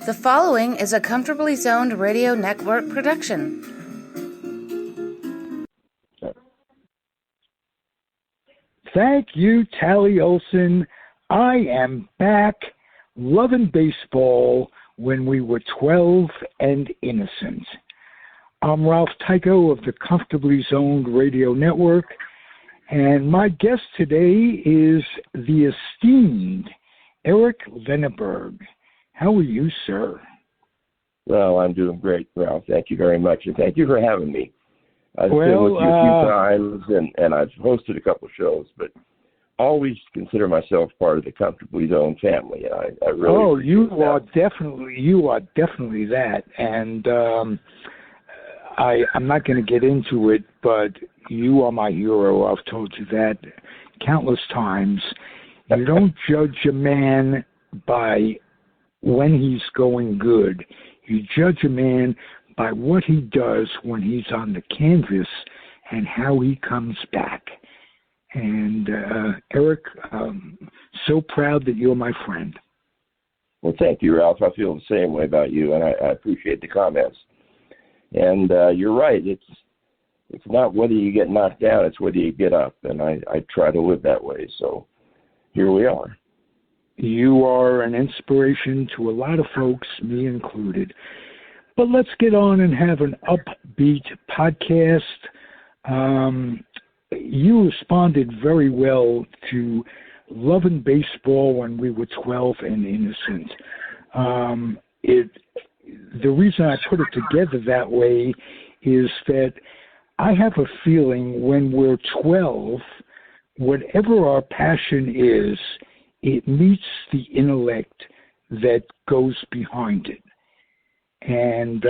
The following is a Comfortably Zoned Radio Network production. Thank you, Tally Olson. I am back. Lovin' baseball when we were 12 and innocent. I'm Ralph Tycho of the Comfortably Zoned Radio Network, and my guest today is the esteemed Eric Lenaburg. How are you, sir? Well, I'm doing great, Ralph. Thank you very much, and thank you for having me. I've been with you a few times, and I've hosted a couple of shows, but always consider myself part of the Comfortably Zoned family. I really you are definitely that, and I'm not going to get into it, but you are my hero. I've told you that countless times. You don't judge a man by when he's going good. You judge a man by what he does when he's on the canvas and how he comes back. And Eric, so proud that you're my friend. Well, thank you, Ralph. I feel the same way about you, and I appreciate the comments. And you're right. It's not whether you get knocked down, it's whether you get up. And I try to live that way. So here we are. You are an inspiration to a lot of folks, me included. But let's get on and have an upbeat podcast. You responded very well to Lovin' Baseball when we were 12 and innocent. The reason I put it together that way is that I have a feeling when we're 12, whatever our passion is, it meets the intellect that goes behind it. And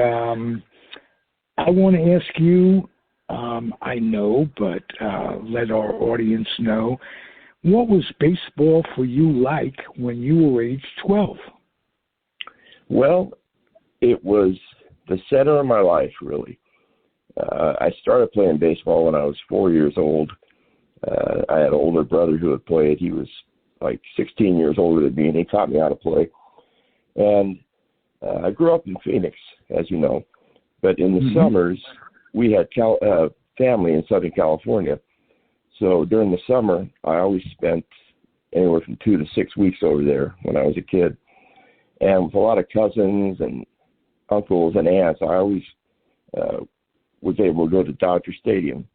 I want to ask you, I know, but let our audience know, what was baseball for you like when you were age 12? Well, it was the center of my life, really. I started playing baseball when I was 4 years old. I had an older brother who had played. He was like 16 years older than me, and he taught me how to play. And I grew up in Phoenix, as you know. But in the summers, we had family in Southern California. So during the summer, I always spent anywhere from 2 to 6 weeks over there when I was a kid. And with a lot of cousins and uncles and aunts, I always was able to go to Dodger Stadium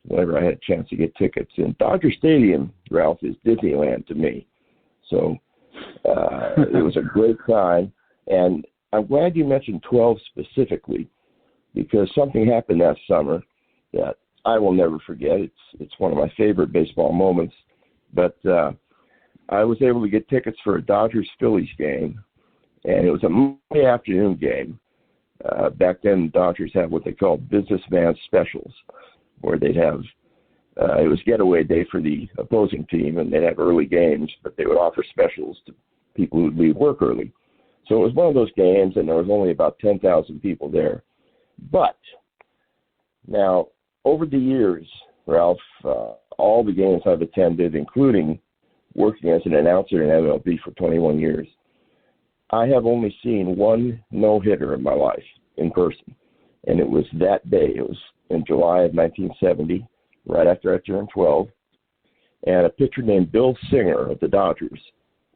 whenever I had a chance to get tickets. And Dodger Stadium, Ralph, is Disneyland to me. So it was a great time. And I'm glad you mentioned 12 specifically, because something happened that summer that I will never forget. It's one of my favorite baseball moments. But I was able to get tickets for a Dodgers-Phillies game, and it was a Monday afternoon game. Back then, the Dodgers had what they called businessman specials, where they'd have it was getaway day for the opposing team, and they'd have early games, but they would offer specials to people who'd leave work early. So it was one of those games, and there was only about 10,000 people there. But now, over the years, Ralph, all the games I've attended, including working as an announcer in MLB for 21 years, I have only seen one no-hitter in my life in person, and it was that day. It was in July of 1970, right after I turned 12, and a pitcher named Bill Singer of the Dodgers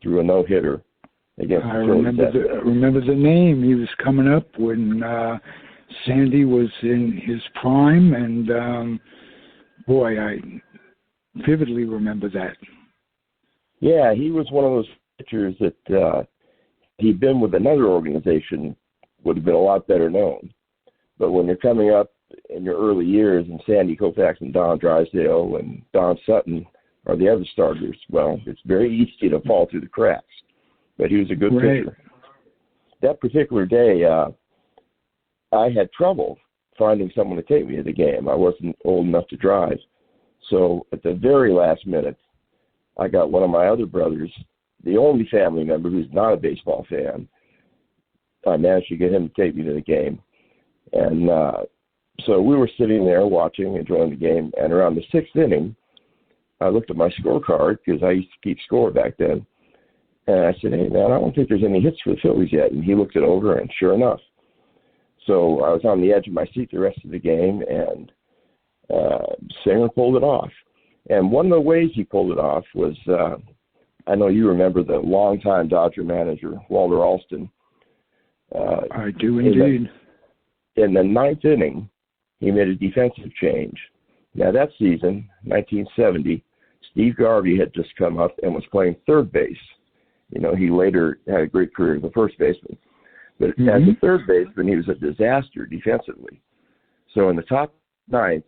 threw a no-hitter against the Phillies. I remember the name. He was coming up when Sandy was in his prime, and boy, I vividly remember that. Yeah, he was one of those pitchers that he'd been with another organization, would have been a lot better known. But when you're coming up in your early years and Sandy Koufax and Don Drysdale and Don Sutton are the other starters, well, it's very easy to fall through the cracks. But he was a good pitcher. That particular day, I had trouble finding someone to take me to the game. I wasn't old enough to drive. So at the very last minute, I got one of my other brothers, the only family member who's not a baseball fan. I managed to get him to take me to the game. And so we were sitting there watching, enjoying the game. And around the sixth inning, I looked at my scorecard because I used to keep score back then. And I said, hey, man, I don't think there's any hits for the Phillies yet. And he looked it over, and sure enough. So I was on the edge of my seat the rest of the game, and Singer pulled it off. And one of the ways he pulled it off was, I know you remember the longtime Dodger manager, Walter Alston. I do indeed. In the ninth inning, he made a defensive change. Now, that season, 1970, Steve Garvey had just come up and was playing third base. You know, he later had a great career as a first baseman. But as a third baseman, he was a disaster defensively. So in the top ninth,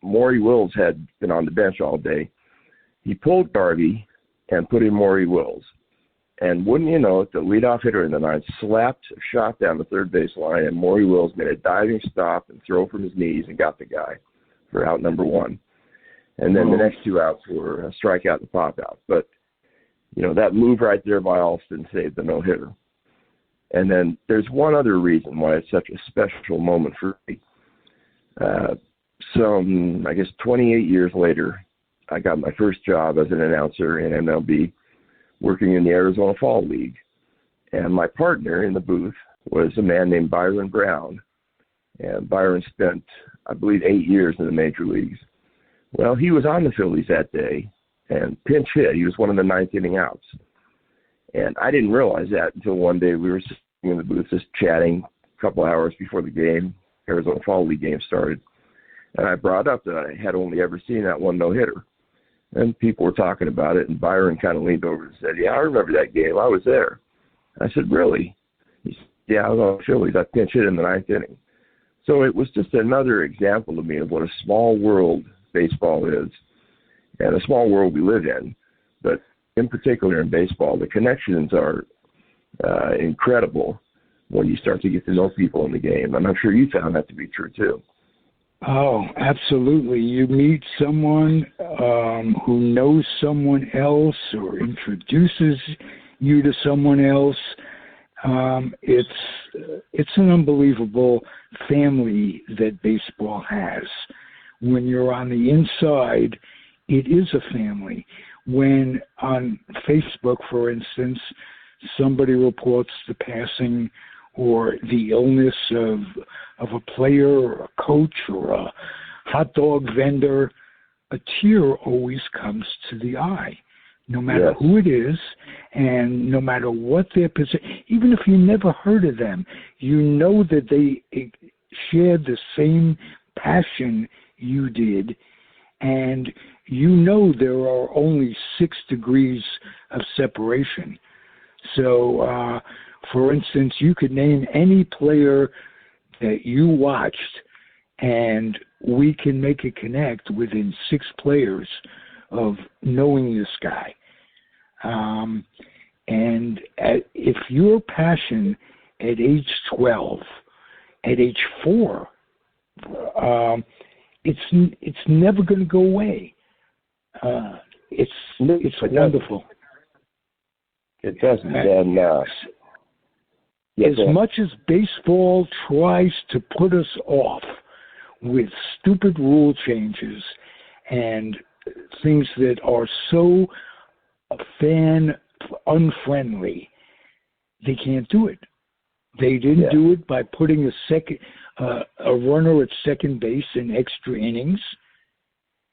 Maury Wills had been on the bench all day. He pulled Garvey and put in Maury Wills. And wouldn't you know it, the leadoff hitter in the ninth slapped a shot down the third base line, and Maury Wills made a diving stop and throw from his knees and got the guy for out number one. And then the next two outs were a strikeout and pop out. But, you know, that move right there by Alston saved the no-hitter. And then there's one other reason why it's such a special moment for me. I guess 28 years later, I got my first job as an announcer in MLB, working in the Arizona Fall League. And my partner in the booth was a man named Byron Brown. And Byron spent, I believe, 8 years in the major leagues. Well, he was on the Phillies that day and pinch hit. He was one of the ninth inning outs. And I didn't realize that until one day we were sitting in the booth just chatting a couple hours before the game, Arizona Fall League game started. And I brought up that I had only ever seen that one no-hitter. And people were talking about it, and Byron kind of leaned over and said, yeah, I remember that game. I was there. I said, really? He said, yeah, I was on the Phillies. I pinch hit in the ninth inning. So it was just another example to me of what a small world baseball is and a small world we live in. But in particular in baseball, the connections are incredible when you start to get to know people in the game. And I'm sure you found that to be true too. Oh, absolutely. You meet someone who knows someone else or introduces you to someone else. It's an unbelievable family that baseball has. When you're on the inside, it is a family. When on Facebook, for instance, somebody reports the passing or the illness of a player or a coach or a hot dog vendor, a tear always comes to the eye, no matter who it is and no matter what their position. Even if you never heard of them, you know that they shared the same passion you did, and you know there are only 6 degrees of separation. So, for instance, you could name any player that you watched, and we can make a connect within 6 players of knowing this guy. And if your passion at age 12, at age 4, it's never going to go away. It's wonderful. It doesn't. And as much as baseball tries to put us off with stupid rule changes and things that are so fan unfriendly, they can't do it. They didn't do it by putting a runner at second base in extra innings.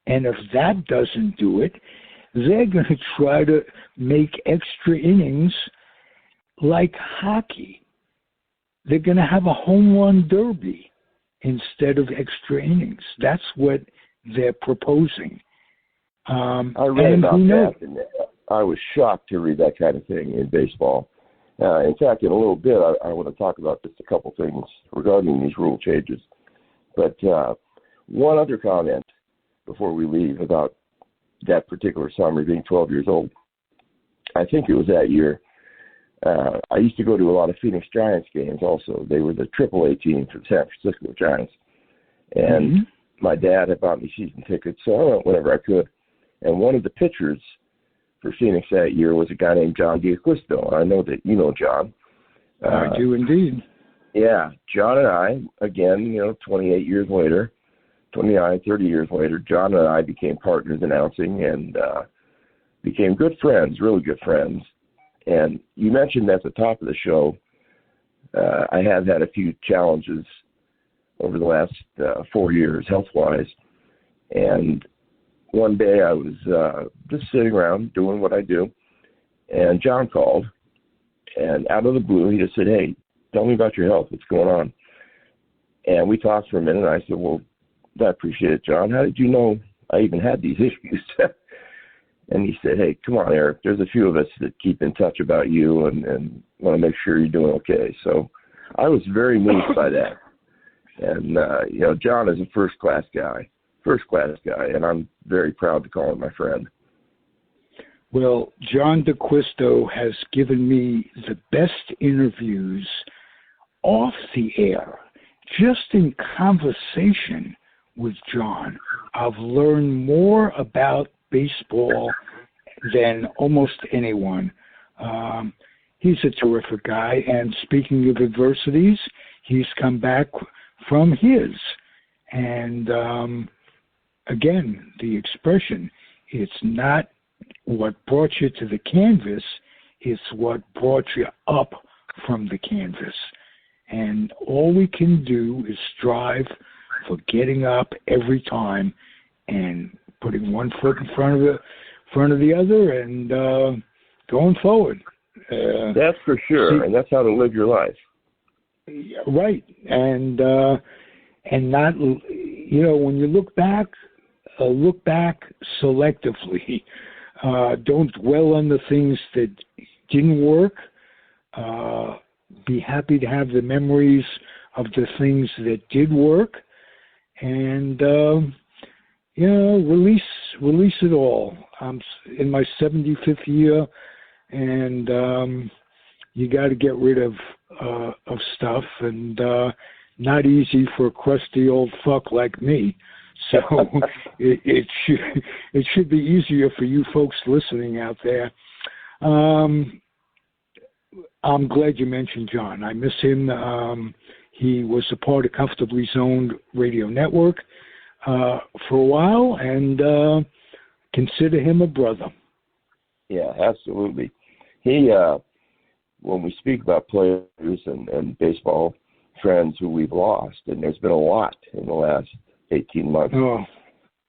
And if that doesn't do it, they're going to try to make extra innings like hockey. They're going to have a home run derby instead of extra innings. That's what they're proposing. I read about that, and I was shocked to read that kind of thing in baseball. In fact, in a little bit, I want to talk about just a couple things regarding these rule changes. But one other comment before we leave about that particular summer, being 12 years old. I think it was that year. I used to go to a lot of Phoenix Giants games also. They were the AAA team for the San Francisco Giants. And my dad had bought me season tickets, so I went whenever I could. And one of the pitchers for Phoenix that year was a guy named John D'Acquisto. I know that you know John. I do indeed. Yeah, John and I, again, 28 years later, 29, 30 years later, John and I became partners announcing and became good friends, really good friends. And you mentioned at the top of the show, I have had a few challenges over the last 4 years, health-wise. And one day I was just sitting around doing what I do, and John called, and out of the blue, he just said, "Hey, tell me about your health. What's going on?" And we talked for a minute, and I said, "Well, I appreciate it, John. How did you know I even had these issues?" And he said, "Hey, come on, Eric. There's a few of us that keep in touch about you and want to make sure you're doing okay." So I was very moved by that. And, John is a first-class guy, and I'm very proud to call him my friend. Well, John DeQuisto has given me the best interviews off the air. Just in conversation with John, I've learned more about baseball than almost anyone. He's a terrific guy, and speaking of adversities, he's come back from his. And again, the expression, it's not what brought you to the canvas, it's what brought you up from the canvas. And all we can do is strive for getting up every time and putting one foot in front of the other and going forward. That's for sure, and that's how to live your life. Right, and not, when you look back selectively. Don't dwell on the things that didn't work. Be happy to have the memories of the things that did work, and release it all. I'm in my 75th year, and you got to get rid of stuff, and not easy for a crusty old fuck like me. So it should be easier for you folks listening out there. I'm glad you mentioned John. I miss him. He was a part of Comfortably Zoned Radio Network for a while, and consider him a brother. Yeah, absolutely. He, when we speak about players and baseball friends who we've lost, and there's been a lot in the last 18 months. Oh.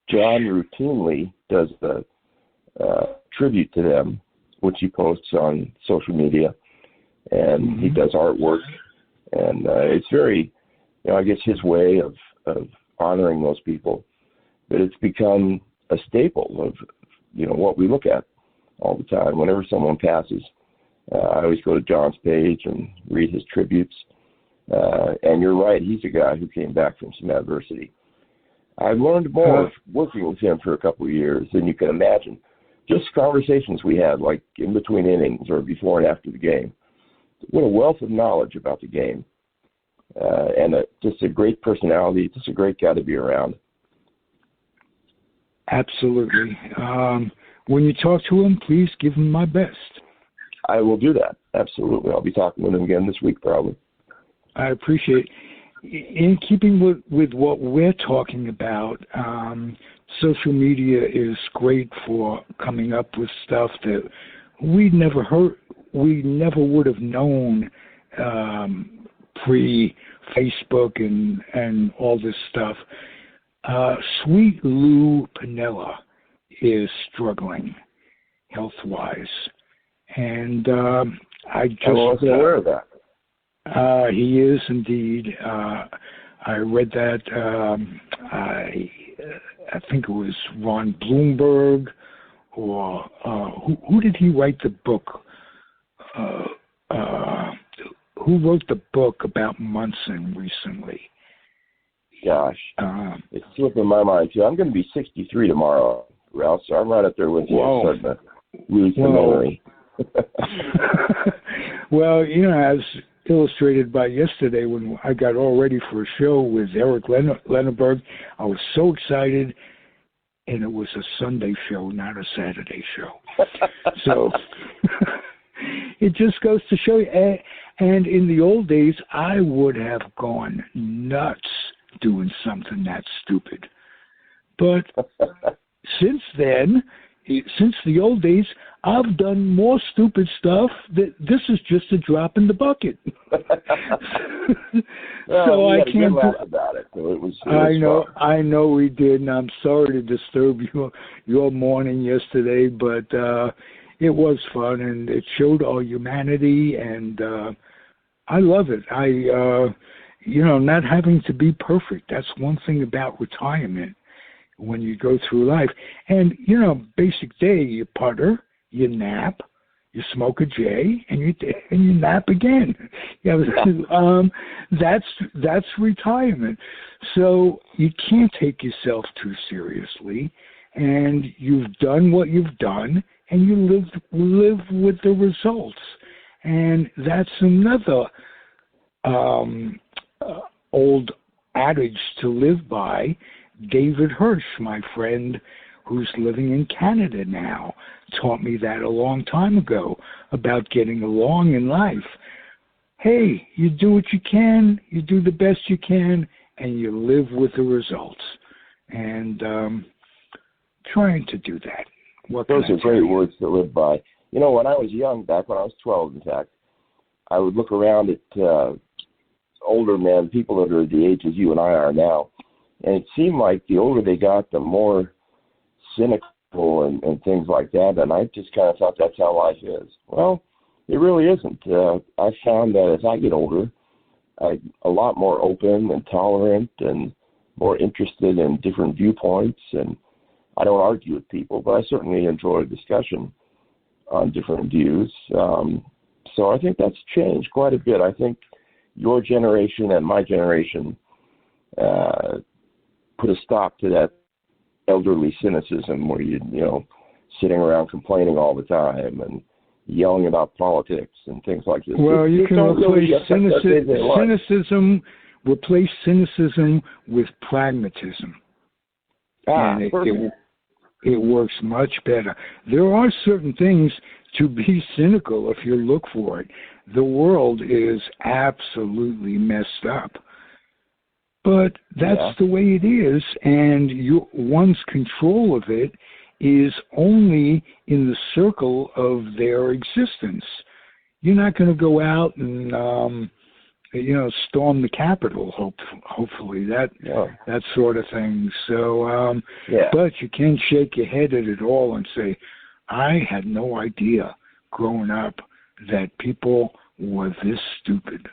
John routinely does the tribute to them, which he posts on social media, and he does artwork, and it's very, I guess, his way of honoring those people. But it's become a staple of, what we look at all the time. Whenever someone passes, I always go to John's page and read his tributes. And you're right, he's a guy who came back from some adversity. I learned more working with him for a couple of years than you can imagine. Just conversations we had, like in between innings or before and after the game. What a wealth of knowledge about the game. And just a great personality, just a great guy to be around. Absolutely. When you talk to him, please give him my best. I will do that. Absolutely. I'll be talking with him again this week, probably. I appreciate it. In keeping with what we're talking about, social media is great for coming up with stuff that we never would have known pre-Facebook and all this stuff. Sweet Lou Piniella is struggling health-wise, and I wasn't aware of that. He is indeed. I read that. I think it was Ron Bloomberg, or who did he write the book? Who wrote the book about Munson recently? Gosh, it's slipping my mind too. I'm going to be 63 tomorrow, Ralph. So I'm right up there with you. I'm starting to lose the memory. Well, as illustrated by yesterday when I got all ready for a show with Eric Lenaburg, I was so excited, and it was a Sunday show, not a Saturday show. So it just goes to show you. And in the old days, I would have gone nuts doing something that stupid. But since then, since the old days, I've done more stupid stuff that this is just a drop in the bucket. So I can't laugh about it. So it was I know we did, and I'm sorry to disturb your morning yesterday, but it was fun, and it showed our humanity, and I love it. Not having to be perfect. That's one thing about retirement when you go through life. And, basic day, you putter, you nap, you smoke a J, and you nap again. That's retirement. So you can't take yourself too seriously, and you've done what you've done, and you live with the results. And that's another old adage to live by. David Hirsch, my friend, who's living in Canada now, taught me that a long time ago about getting along in life. Hey, you do what you can, you do the best you can, and you live with the results. And trying to do that. Those are great words to live by. When I was young, back when I was 12, in fact, I would look around at older men, people that are the ages you and I are now, and it seemed like the older they got, the more cynical and things like that, and I just kind of thought that's how life is. Well, it really isn't. I found that as I get older, I'm a lot more open and tolerant and more interested in different viewpoints, and I don't argue with people, but I certainly enjoy a discussion on different views. So I think that's changed quite a bit. I think your generation and my generation put a stop to that elderly cynicism where sitting around complaining all the time and yelling about politics and things like this. Well, you can replace cynicism with pragmatism. And it works much better. There are certain things to be cynical if you look for it. The world is absolutely messed up. But that's the way it is, and one's control of it is only in the circle of their existence. You're not going to go out and storm the Capitol, hopefully, that sort of thing. So, but you can shake your head at it all and say, I had no idea growing up that people were this stupid.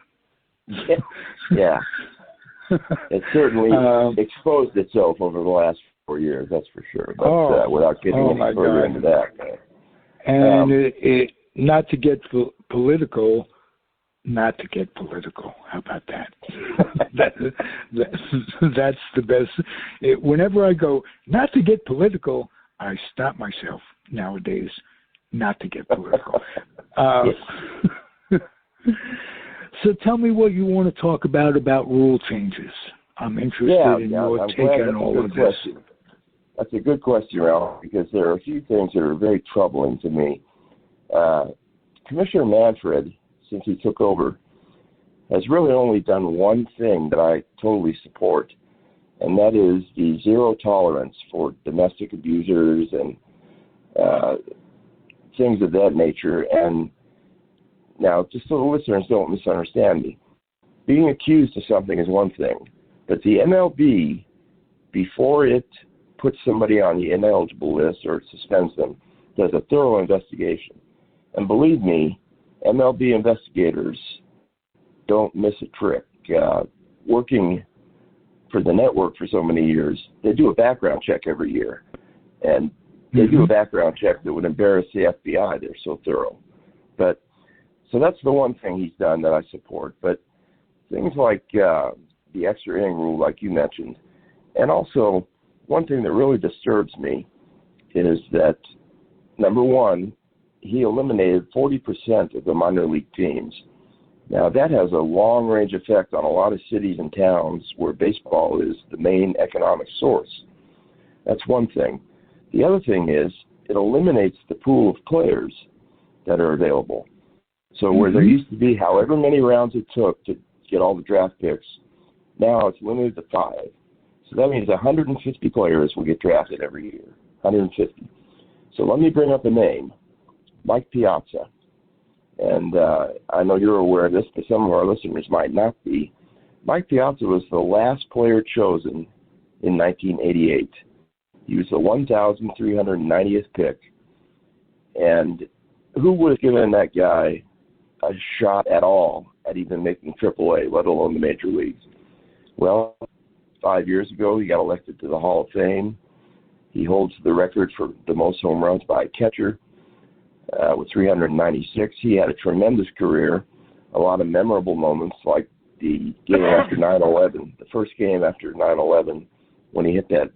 Yeah. It certainly exposed itself over the last 4 years, that's for sure. But without getting any further into that. And not to get political, how about that? That's the best. Whenever I go, not to get political, I stop myself nowadays not to get political. So tell me what you want to talk about rule changes. I'm interested in your take on all of this. That's a good question, Ralph, because there are a few things that are very troubling to me. Commissioner Manfred, since he took over, has really only done one thing that I totally support, and that is the zero tolerance for domestic abusers and things of that nature. And now, just so the listeners don't misunderstand me, being accused of something is one thing, but the MLB, before it puts somebody on the ineligible list or suspends them, does a thorough investigation. And believe me, MLB investigators don't miss a trick. Working for the network for so many years, they do a background check every year. And they do a background check that would embarrass the FBI. They're so thorough. So that's the one thing he's done that I support. But things like the extra inning rule, like you mentioned, and also one thing that really disturbs me is that, number one, he eliminated 40% of the minor league teams. Now, that has a long-range effect on a lot of cities and towns where baseball is the main economic source. That's one thing. The other thing is it eliminates the pool of players that are available. So where there used to be however many rounds it took to get all the draft picks, now it's limited to 5. So that means 150 players will get drafted every year, 150. So let me bring up a name, Mike Piazza. And I know you're aware of this, but some of our listeners might not be. Mike Piazza was the last player chosen in 1988. He was the 1,390th pick. And who would have given that guy a shot at all at even making AAA, let alone the major leagues? Well, 5 years ago, he got elected to the Hall of Fame. He holds the record for the most home runs by a catcher with 396. He had a tremendous career, a lot of memorable moments, like the game after 9/11, the first game after 9/11, when he hit that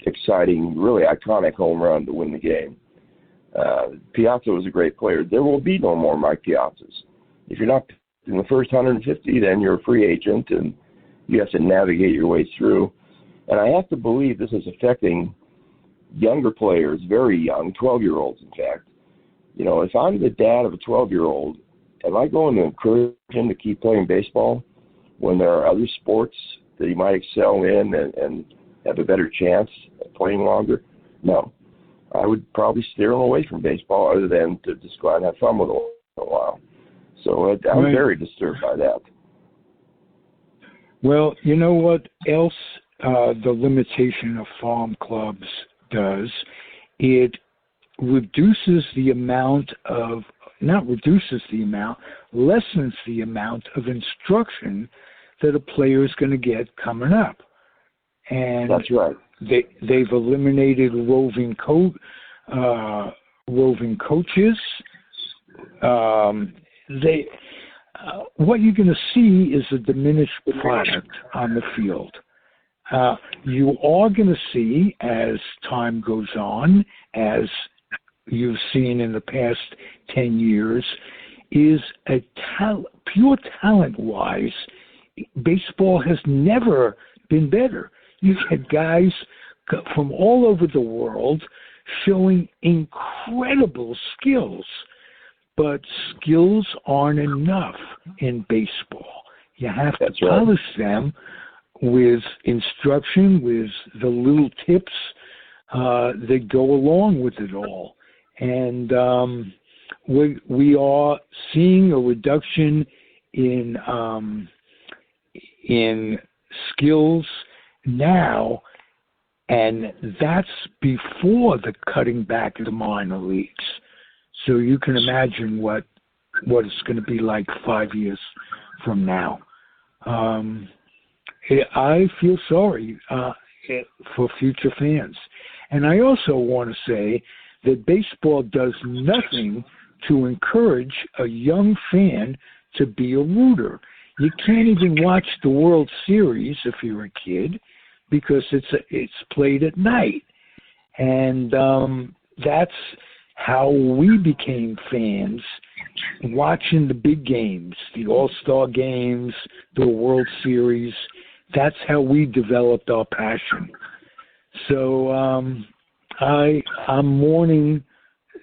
exciting, really iconic home run to win the game. Piazza was a great player. There will be no more Mike Piazzas. If you're not in the first 150, then you're a free agent, and you have to navigate your way through. And I have to believe this is affecting younger players, very young, 12-year-olds, in fact. You know, if I'm the dad of a 12-year-old, am I going to encourage him to keep playing baseball when there are other sports that he might excel in and have a better chance at playing longer? No. I would probably steer him away from baseball other than to just go out and have fun with him for a while. So I'm very disturbed by that. Well, you know what else the limitation of farm clubs does? It reduces the amount of, not reduces the amount, lessens the amount of instruction that a player is going to get coming up. And that's right. They've eliminated roving coaches. What you're going to see is a diminished product on the field. You are going to see, as time goes on, as you've seen in the past 10 years, is pure talent-wise, baseball has never been better. You get guys from all over the world showing incredible skills, but skills aren't enough in baseball. You have to polish them with instruction, with the little tips that go along with it all. And we are seeing a reduction in skills now, and that's before the cutting back of the minor leagues. So you can imagine what it's going to be like 5 years from now. I feel sorry for future fans. And I also want to say that baseball does nothing to encourage a young fan to be a rooter. You can't even watch the World Series if you're a kid because it's played at night. And that's how we became fans, watching the big games, the All-Star games, the World Series. That's how we developed our passion. So I'm mourning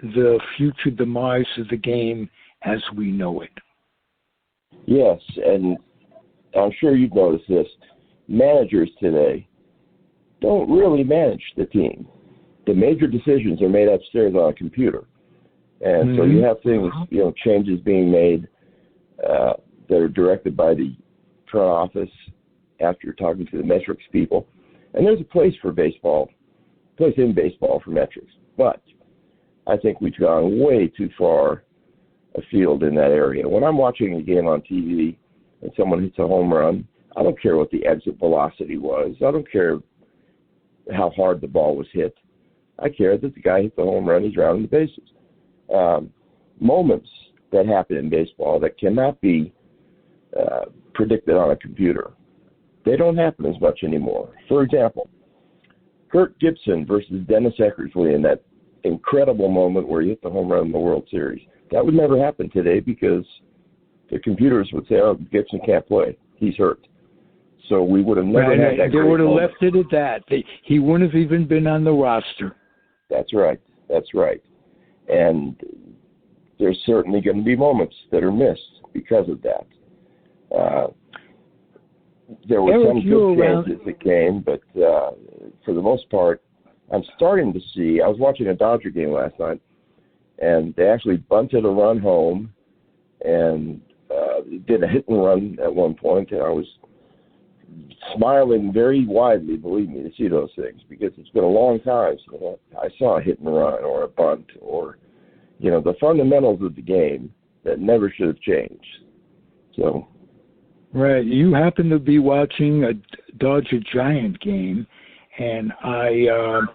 the future demise of the game as we know it. Yes, and I'm sure you've noticed this. Managers today don't really manage the team. The major decisions are made upstairs on a computer. And so you have things, changes being made that are directed by the front office after talking to the metrics people. And there's a place in baseball for metrics. But I think we've gone way too far afield in that area. When I'm watching a game on TV and someone hits a home run, I don't care what the exit velocity was. I don't care how hard the ball was hit. I care that the guy hit the home run, he's rounding the bases. Moments that happen in baseball that cannot be predicted on a computer, they don't happen as much anymore. For example, Kirk Gibson versus Dennis Eckertley in that incredible moment where he hit the home run in the World Series. That would never happen today because the computers would say, oh, Gibson can't play. He's hurt. So we would have never had that. They would have left it at that. He wouldn't have even been on the roster. That's right. That's right. And there's certainly going to be moments that are missed because of that. There were some good chances that came, but for the most part, I'm starting to see. I was watching a Dodger game last night, and they actually bunted a run home and did a hit and run at one point, and I was smiling very widely, believe me, to see those things, because it's been a long time since I saw a hit and run or a bunt or, the fundamentals of the game that never should have changed. So, right, you happen to be watching a Dodger Giant game, and I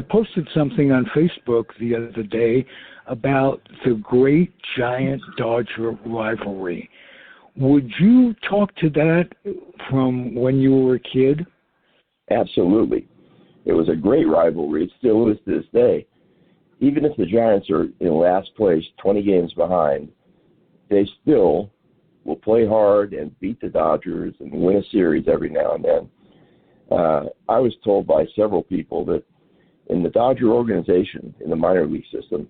posted something on Facebook the other day about the great Giant Dodger rivalry. Would you talk to that from when you were a kid? Absolutely. It was a great rivalry. It still is to this day. Even if the Giants are in last place, 20 games behind, they still will play hard and beat the Dodgers and win a series every now and then. I was told by several people that in the Dodger organization, in the minor league system,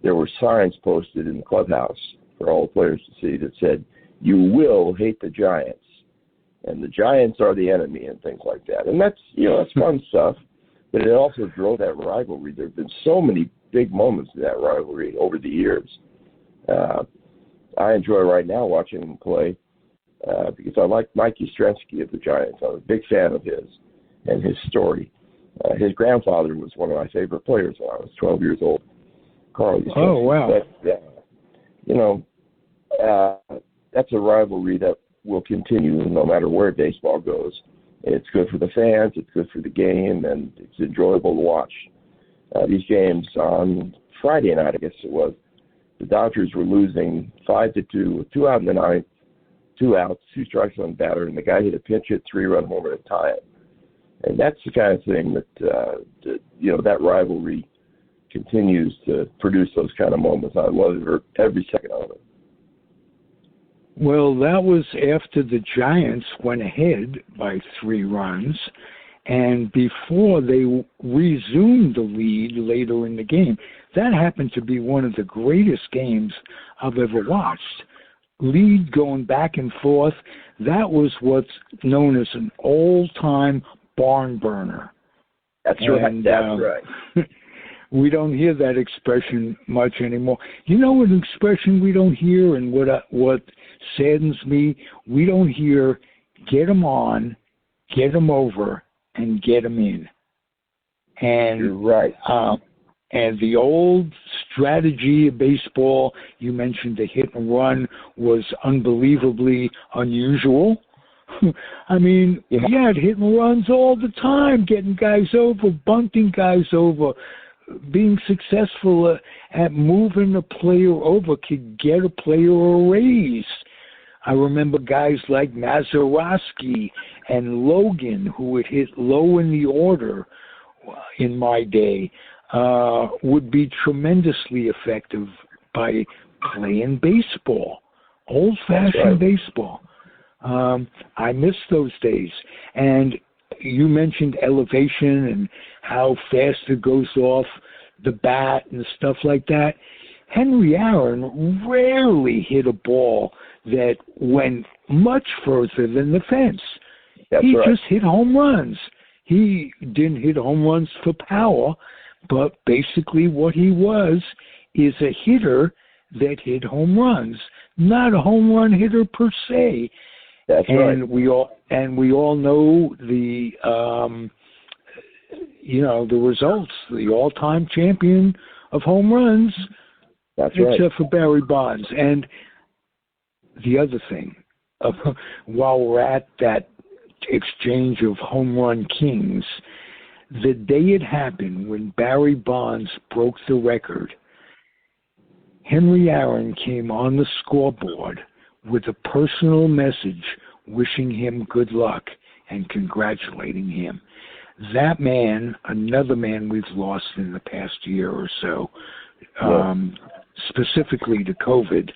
there were signs posted in the clubhouse for all the players to see that said, "You will hate the Giants, and the Giants are the enemy," and things like that. And that's, that's fun stuff, but it also drove that rivalry. There have been so many big moments in that rivalry over the years. I enjoy right now watching them play because I like Mike Yastrzemski of the Giants. I'm a big fan of his and his story. His grandfather was one of my favorite players when I was 12 years old. Carl Yastrzemski. Oh, wow. That's a rivalry that will continue no matter where baseball goes. It's good for the fans, it's good for the game, and it's enjoyable to watch. These games on Friday night, I guess it was, the Dodgers were losing 5-2 with 2 out in the ninth, 2 outs, 2 strikes on the batter, and the guy hit a pinch hit 3-run homer to tie it. And that's the kind of thing that, that rivalry continues to produce those kind of moments. I love it every second of it. Well, that was after the Giants went ahead by 3 runs, and before they resumed the lead later in the game. That happened to be one of the greatest games I've ever watched. Lead going back and forth. That was what's known as an old-time barn burner. That's right. That's right. We don't hear that expression much anymore. You know an expression we don't hear, and what saddens me? We don't hear "get them on, get them over, and get them in." And you're right. And the old strategy of baseball, you mentioned the hit and run, was unbelievably unusual. I mean, you had hit and runs all the time, getting guys over, bunting guys over. Being successful at moving a player over could get a player a raise. I remember guys like Mazeroski and Logan, who would hit low in the order in my day, would be tremendously effective by playing baseball, old-fashioned baseball. I miss those days. And you mentioned elevation and how fast it goes off the bat and stuff like that. Henry Aaron rarely hit a ball that went much further than the fence. He just hit home runs. He didn't hit home runs for power, but basically what he was is a hitter that hit home runs, not a home run hitter per se. That's right. And we all know the the results. The all-time champion of home runs. That's right. Except for Barry Bonds. And the other thing, while we're at that exchange of home run kings, the day it happened when Barry Bonds broke the record, Henry Aaron came on the scoreboard with a personal message wishing him good luck and congratulating him. That man, another man we've lost in the past year or so, specifically to COVID,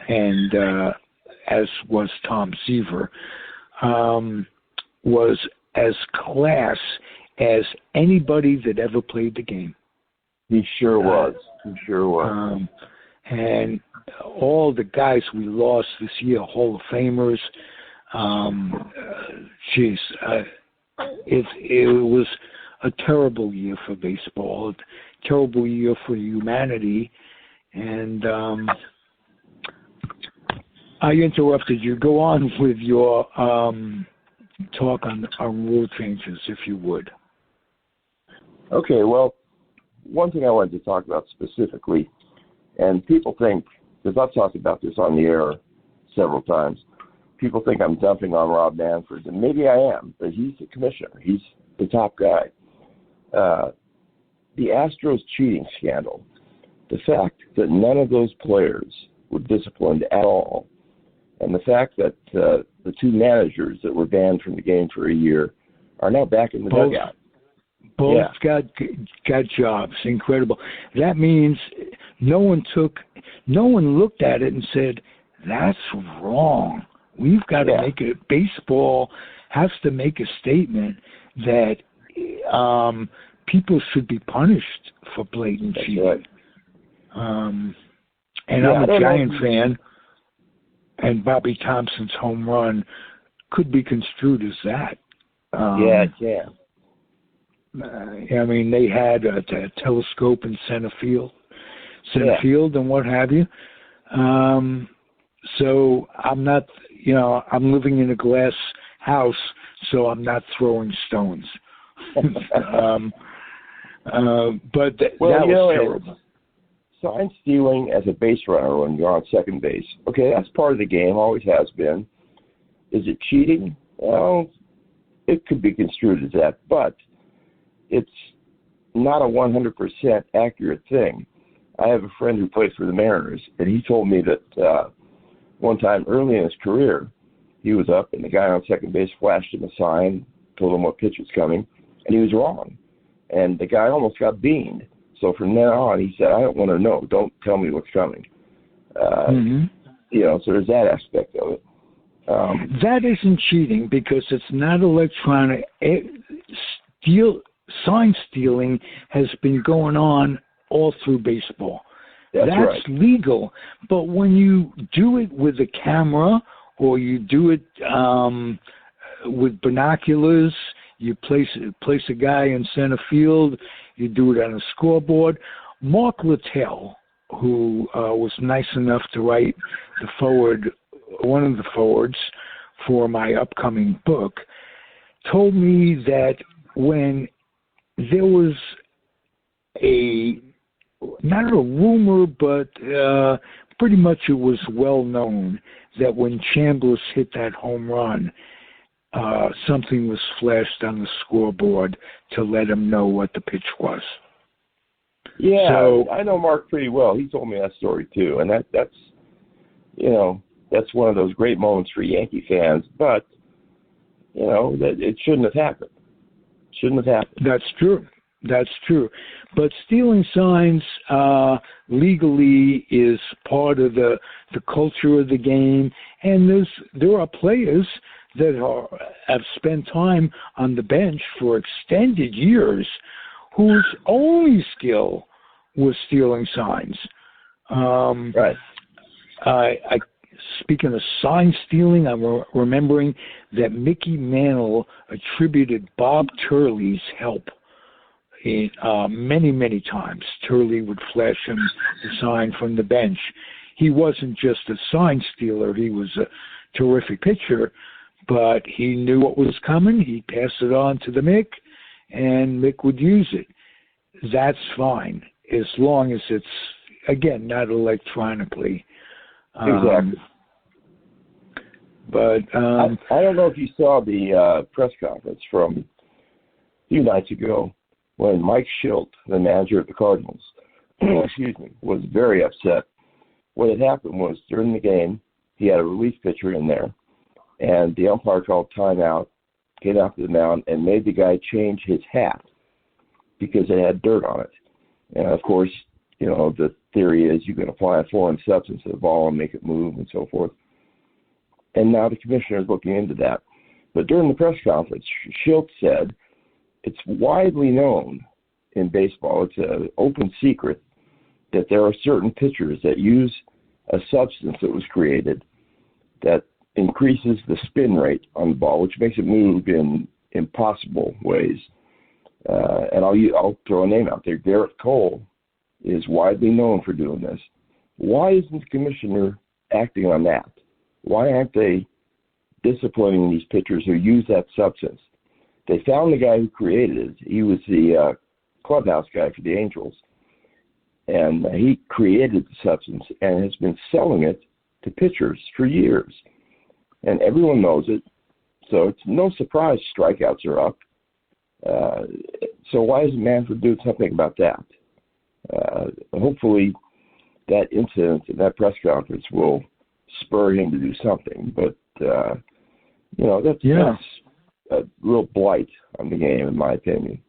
and as was Tom Seaver, was as class as anybody that ever played the game. He sure was. And all the guys we lost this year, Hall of Famers, it was a terrible year for baseball, a terrible year for humanity. And I interrupted you. Go on with your talk on rule changes, if you would. Okay, well, one thing I wanted to talk about specifically, and people think, because I've talked about this on the air several times, people think I'm dumping on Rob Manfred, and maybe I am, but he's the commissioner. He's the top guy. The Astros cheating scandal, the fact that none of those players were disciplined at all, and the fact that the two managers that were banned from the game for a year are now back in the dugout. Both got jobs. Incredible. That means no one looked at it and said, that's wrong. We've got to make it. Baseball has to make a statement that people should be punished for blatant cheating. Right. And I'm a Giant fan, and Bobby Thompson's home run could be construed as that. It can. I mean, they had a telescope in center field and what have you. So I'm not, I'm living in a glass house, so I'm not throwing stones. But that was terrible. Sign stealing as a base runner when you're on second base, okay, that's part of the game, always has been. Is it cheating? Well, it could be construed as that, but it's not a 100% accurate thing. I have a friend who plays for the Mariners, and he told me that one time early in his career, he was up, and the guy on second base flashed him a sign, told him what pitch was coming, and he was wrong. And the guy almost got beaned. So from then on, he said, I don't want to know. Don't tell me what's coming. So there's that aspect of it. That isn't cheating because it's not electronic. Sign stealing has been going on all through baseball. That's right. Legal. But when you do it with a camera or you do it with binoculars, you place a guy in center field, you do it on a scoreboard. Mark Littell, who was nice enough to write one of the forwards for my upcoming book, told me that when there was not a rumor, but pretty much it was well known that when Chambliss hit that home run, something was flashed on the scoreboard to let him know what the pitch was. Yeah, so, I know Mark pretty well. He told me that story too, and that's one of those great moments for Yankee fans. But that it shouldn't have happened. That's true. But stealing signs legally is part of the culture of the game, and there are players that have spent time on the bench for extended years whose only skill was stealing signs. Right. Speaking of sign stealing, I'm remembering that Mickey Mantle attributed Bob Turley's help many, many times. Turley would flash him the sign from the bench. He wasn't just a sign stealer. He was a terrific pitcher, but he knew what was coming. He passed it on to the Mick, and Mick would use it. That's fine, as long as it's, again, not electronically. Exactly. But I don't know if you saw the press conference from a few nights ago when Mike Schilt, the manager of the Cardinals, was very upset. What had happened was during the game, he had a relief pitcher in there, and the umpire called timeout, came out to the mound, and made the guy change his hat because it had dirt on it. And, of course, the theory is you can apply a foreign substance to the ball and make it move and so forth. And now the commissioner is looking into that. But during the press conference, Schilt said, it's widely known in baseball, it's an open secret, that there are certain pitchers that use a substance that was created that increases the spin rate on the ball, which makes it move in impossible ways. And I'll throw a name out there. Garrett Cole is widely known for doing this. Why isn't the commissioner acting on that? Why aren't they disciplining these pitchers who use that substance? They found the guy who created it. He was the clubhouse guy for the Angels. And he created the substance and has been selling it to pitchers for years. And everyone knows it. So it's no surprise strikeouts are up. So why isn't Manfred doing something about that? Hopefully that incident and that press conference will spur him to do something. But, that's a real blight on the game, in my opinion.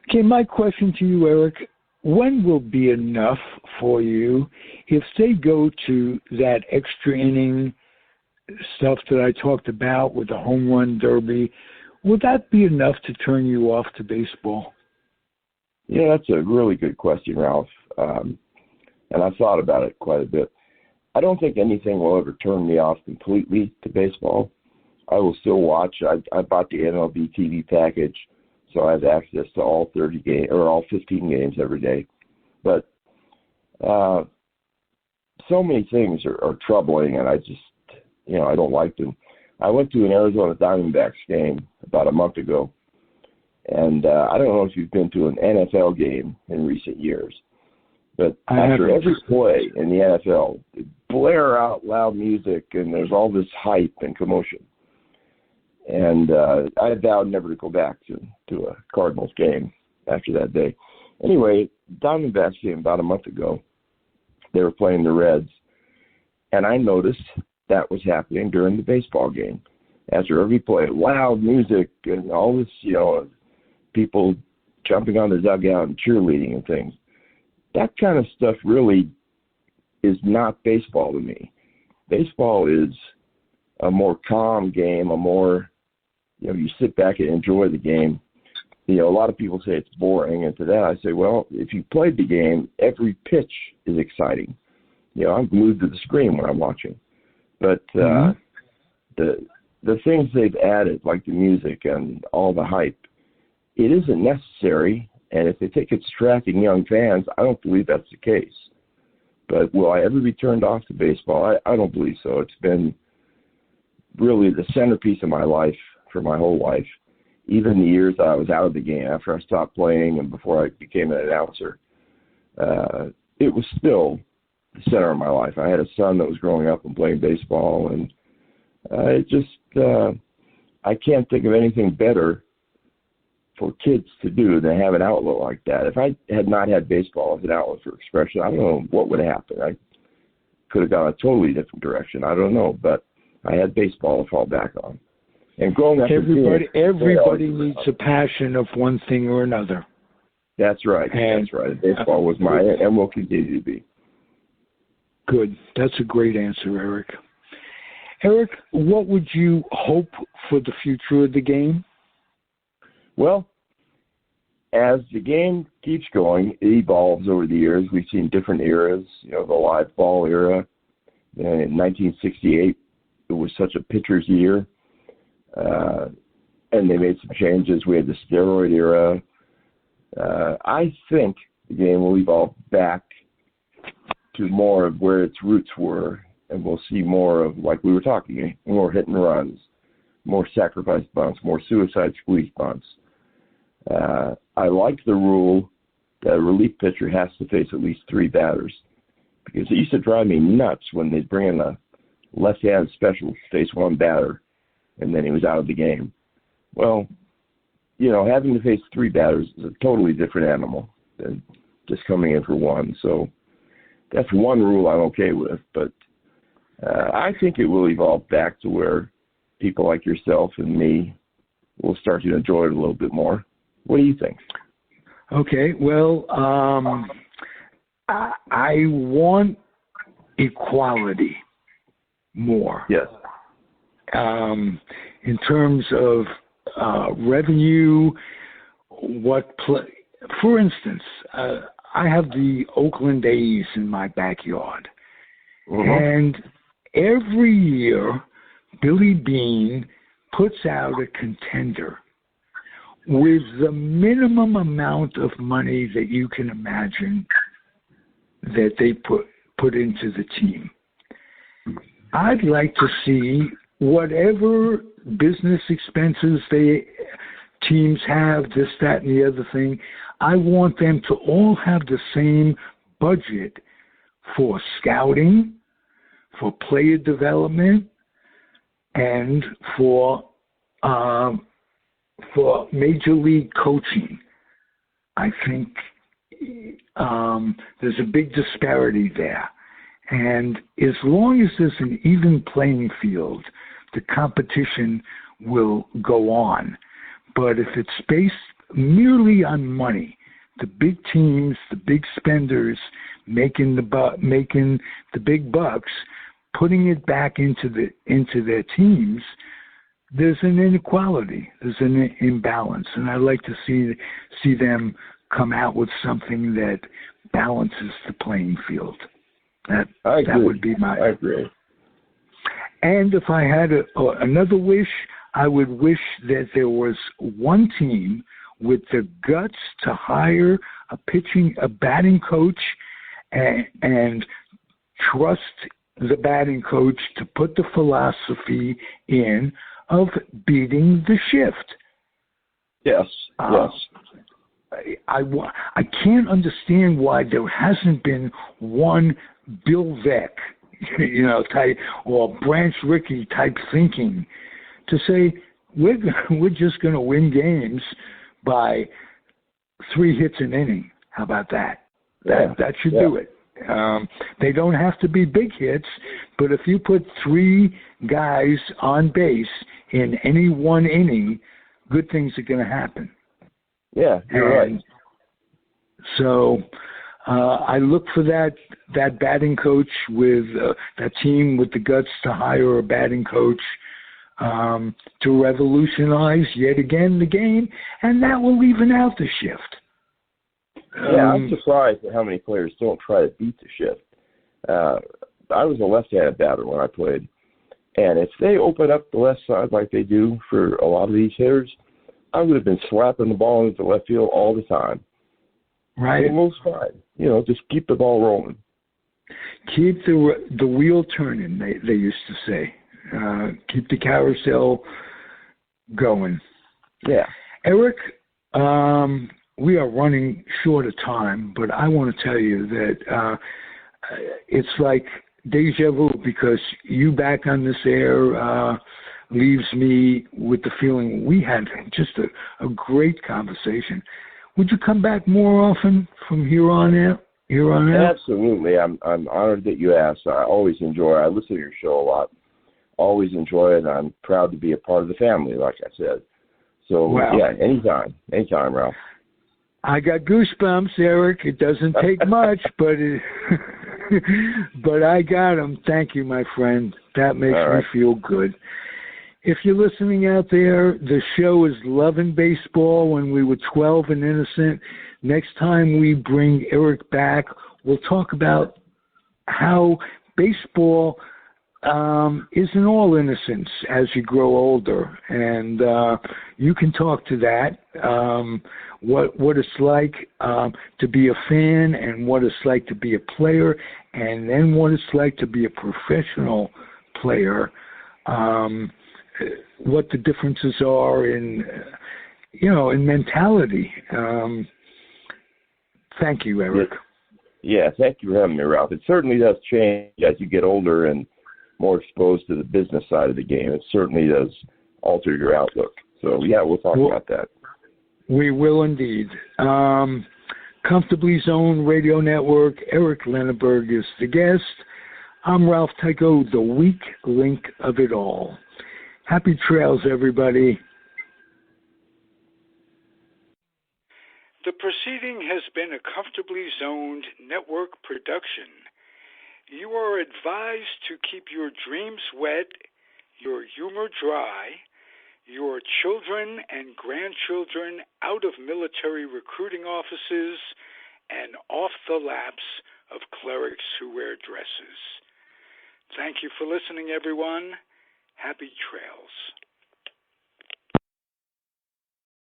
Okay, my question to you, Eric, when will be enough for you if they go to that extra inning stuff that I talked about with the home run derby? Will that be enough to turn you off to baseball? Yeah, that's a really good question, Ralph. And I've thought about it quite a bit. I don't think anything will ever turn me off completely to baseball. I will still watch. I bought the MLB TV package, so I have access to all 30 games or all 15 games every day. But so many things are troubling, and I just, I don't like them. I went to an Arizona Diamondbacks game about a month ago, and I don't know if you've been to an NFL game in recent years, but after every play in the NFL, they blare out loud music, and there's all this hype and commotion. And I vowed never to go back to a Cardinals game after that day. Anyway, Diamondbacks game about a month ago, they were playing the Reds, and I noticed that was happening during the baseball game. After every play, loud music and all this, people jumping on the dugout and cheerleading and things. That kind of stuff really is not baseball to me. Baseball is a more calm game, a more, you sit back and enjoy the game. A lot of people say it's boring, and to that I say, well, if you played the game, every pitch is exciting. I'm glued to the screen when I'm watching. But the things they've added, like the music and all the hype, it isn't necessary. And if they think it's attracting young fans, I don't believe that's the case. But will I ever be turned off to baseball? I don't believe so. It's been really the centerpiece of my life for my whole life. Even the years that I was out of the game after I stopped playing and before I became an announcer, it was still the center of my life. I had a son that was growing up and playing baseball, and I can't think of anything better for kids to do than have an outlet like that. If I had not had baseball as an outlet for expression, I don't know what would happen. I could have gone a totally different direction. I don't know, but I had baseball to fall back on. And growing up, everybody needs a passion of one thing or another. That's right. That's right. Baseball was mine and will continue to be. Good. That's a great answer, Eric. Eric, what would you hope for the future of the game? Well, as the game keeps going, it evolves over the years. We've seen different eras, the live ball era. In 1968, it was such a pitcher's year. And they made some changes. We had the steroid era. I think the game will evolve back to more of where its roots were, and we'll see more of, like we were talking, more hit and runs, more sacrifice bunts, more suicide squeeze bunts. I like the rule that a relief pitcher has to face at least 3 batters, because it used to drive me nuts when they'd bring in a left-hand special to face 1 batter, and then he was out of the game. Well, having to face 3 batters is a totally different animal than just coming in for 1. So that's one rule I'm okay with, but I think it will evolve back to where people like yourself and me will start to enjoy it a little bit more. What do you think? Okay, well, I want equality more. Yes. In terms of revenue, for instance, I have the Oakland A's in my backyard. And every year, Billy Beane puts out a contender. with the minimum amount of money that you can imagine that they put into the team. I'd like to see whatever business expenses teams have, this, that, and the other thing. I want them to all have the same budget for scouting, for player development, and for major league coaching. I think there's a big disparity there. And as long as there's an even playing field, the competition will go on. But if it's based merely on money, the big teams, the big spenders making the big bucks, putting it back into their teams, there's an inequality, there's an imbalance, and I'd like to see them come out with something that balances the playing field. That would be my. I agree. And if I had another wish, I would wish that there was one team with the guts to hire a batting coach, and trust the batting coach to put the philosophy in of beating the shift. Yes. Yes. I can't understand why there hasn't been one Bill Veck, type, or Branch Rickey type thinking to say we're just going to win games by 3 hits an inning. How about that? That should do it. They don't have to be big hits, but if you put 3 guys on base in any one inning, good things are going to happen. Yeah, you're right. So I look for that batting coach with that team with the guts to hire a batting coach to revolutionize yet again the game, and that will even out the shift. Yeah, I'm surprised at how many players don't try to beat the shift. I was a left-handed batter when I played, and if they open up the left side like they do for a lot of these hitters, I would have been slapping the ball into left field all the time. Right. Almost fine. Just keep the ball rolling. Keep the wheel turning, they used to say. Keep the carousel going. Yeah. Eric, we are running short of time, but I want to tell you that it's like deja vu, because you back on this air leaves me with the feeling we had just a great conversation. Would you come back more often from here on out? Absolutely. I'm honored that you asked. I always enjoy it. I listen to your show a lot. Always enjoy it. I'm proud to be a part of the family, like I said. So, wow. Yeah, anytime, Ralph. I got goosebumps, Eric. It doesn't take much, but but I got them. Thank you, my friend. That makes me feel good. If you're listening out there, the show is Lovin' Baseball when we were 12 and innocent. Next time we bring Eric back, we'll talk about how baseball isn't all innocence as you grow older. And you can talk to that, what it's like to be a fan, and what it's like to be a player, and then what it's like to be a professional player. What the differences are in mentality. Thank you, Eric. Yeah, thank you for having me, Ralph. It certainly does change as you get older and more exposed to the business side of the game. It certainly does alter your outlook. So, yeah, we'll talk about that. We will indeed. Comfortably Zoned Radio Network, Eric Lenaburg is the guest. I'm Ralph Tycho, the weak link of it all. Happy trails, everybody. The proceeding has been a Comfortably Zoned network production. You are advised to keep your dreams wet, your humor dry, your children and grandchildren out of military recruiting offices and off the laps of clerics who wear dresses. Thank you for listening, everyone. Happy trails.